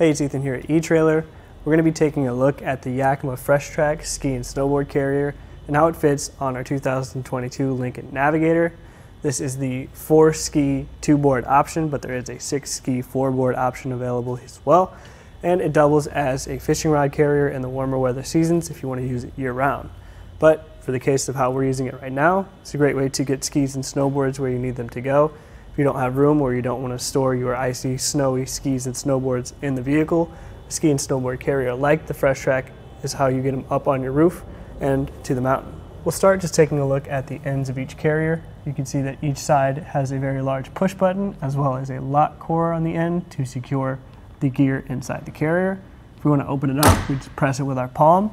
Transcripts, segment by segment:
Hey, it's Ethan here at eTrailer. We're going to be taking a look at the Yakima Fresh-Trac ski and snowboard carrier and how it fits on our 2022 Lincoln Navigator. This is the 4-ski 2-board option, but there is a 6-ski 4-board option available as well. And it doubles as a fishing rod carrier in the warmer weather seasons if you want to use it year-round. But for the case of how we're using it right now, it's a great way to get skis and snowboards where you need them to go. If you don't have room or you don't want to store your icy, snowy skis and snowboards in the vehicle, a ski and snowboard carrier like the Fresh-Trac is how you get them up on your roof and to the mountain. We'll start just taking a look at the ends of each carrier. You can see that each side has a very large push button as well as a lock core on the end to secure the gear inside the carrier. If we want to open it up, we just press it with our palm.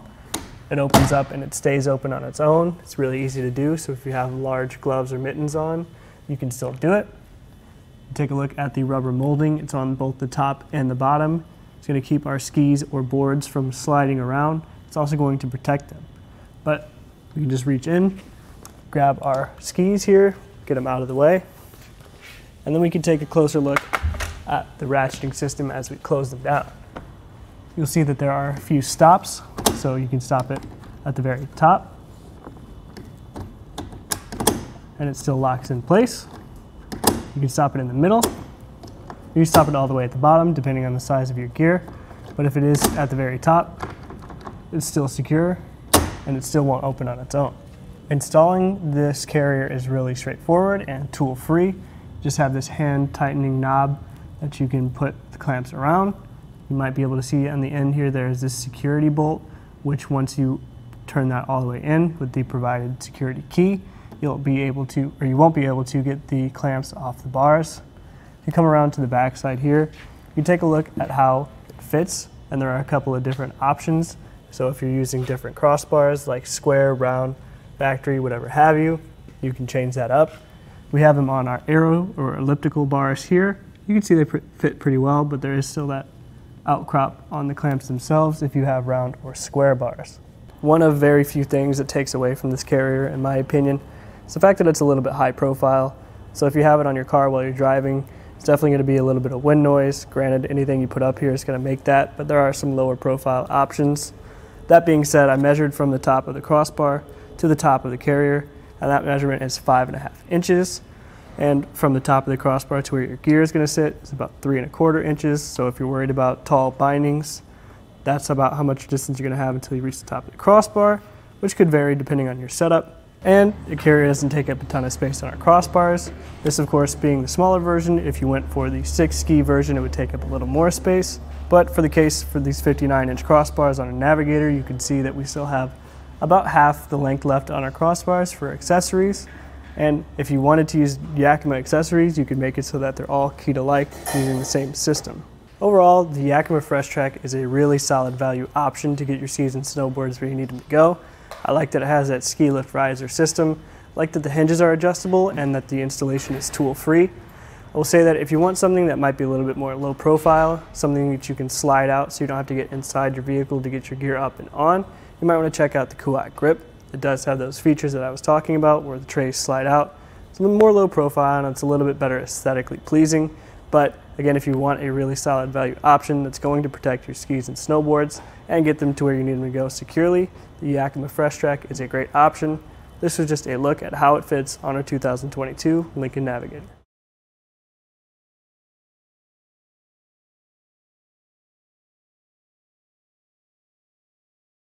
It opens up and it stays open on its own. It's really easy to do, so if you have large gloves or mittens on, you can still do it. Take a look at the rubber molding. It's on both the top and the bottom. It's going to keep our skis or boards from sliding around. It's also going to protect them. But we can just reach in, grab our skis here, get them out of the way, and then we can take a closer look at the ratcheting system as we close them down. You'll see that there are a few stops, so you can stop it at the very top, and it still locks in place. You can stop it in the middle. You can stop it all the way at the bottom, depending on the size of your gear. But if it is at the very top, it's still secure, and it still won't open on its own. Installing this carrier is really straightforward and tool-free. Just have this hand tightening knob that you can put the clamps around. You might be able to see on the end here, there's this security bolt, which once you turn that all the way in with the provided security key, you won't be able to get the clamps off the bars. If you come around to the back side here, you take a look at how it fits, and there are a couple of different options. So if you're using different crossbars like square, round, factory, whatever have you, you can change that up. We have them on our arrow or elliptical bars here. You can see they fit pretty well, but there is still that outcrop on the clamps themselves if you have round or square bars. One of very few things that takes away from this carrier, in my opinion, is the fact that it's a little bit high profile. So if you have it on your car while you're driving, it's definitely going to be a little bit of wind noise. Granted, anything you put up here is going to make that, but there are some lower profile options. That being said, I measured from the top of the crossbar to the top of the carrier, and that measurement is 5.5 inches. And from the top of the crossbar to where your gear is going to sit is about 3.25 inches. So if you're worried about tall bindings, that's about how much distance you're going to have until you reach the top of the crossbar, which could vary depending on your setup. And the carrier doesn't take up a ton of space on our crossbars. This, of course, being the smaller version. If you went for the 6-ski version, it would take up a little more space. But for the case for these 59-inch crossbars on a Navigator, you can see that we still have about half the length left on our crossbars for accessories. And if you wanted to use Yakima accessories, you could make it so that they're all key-alike using the same system. Overall, the Yakima Fresh-Trac is a really solid value option to get your skis and snowboards where you need them to go. I like that it has that ski lift riser system. I like that the hinges are adjustable and that the installation is tool-free. I will say that if you want something that might be a little bit more low profile, something that you can slide out so you don't have to get inside your vehicle to get your gear up and on, you might want to check out the Kuat Grip. It does have those features that I was talking about where the trays slide out. It's a little more low profile and it's a little bit better aesthetically pleasing. But again, if you want a really solid value option that's going to protect your skis and snowboards and get them to where you need them to go securely, the Yakima Fresh-Trac is a great option. This was just a look at how it fits on our 2022 Lincoln Navigator.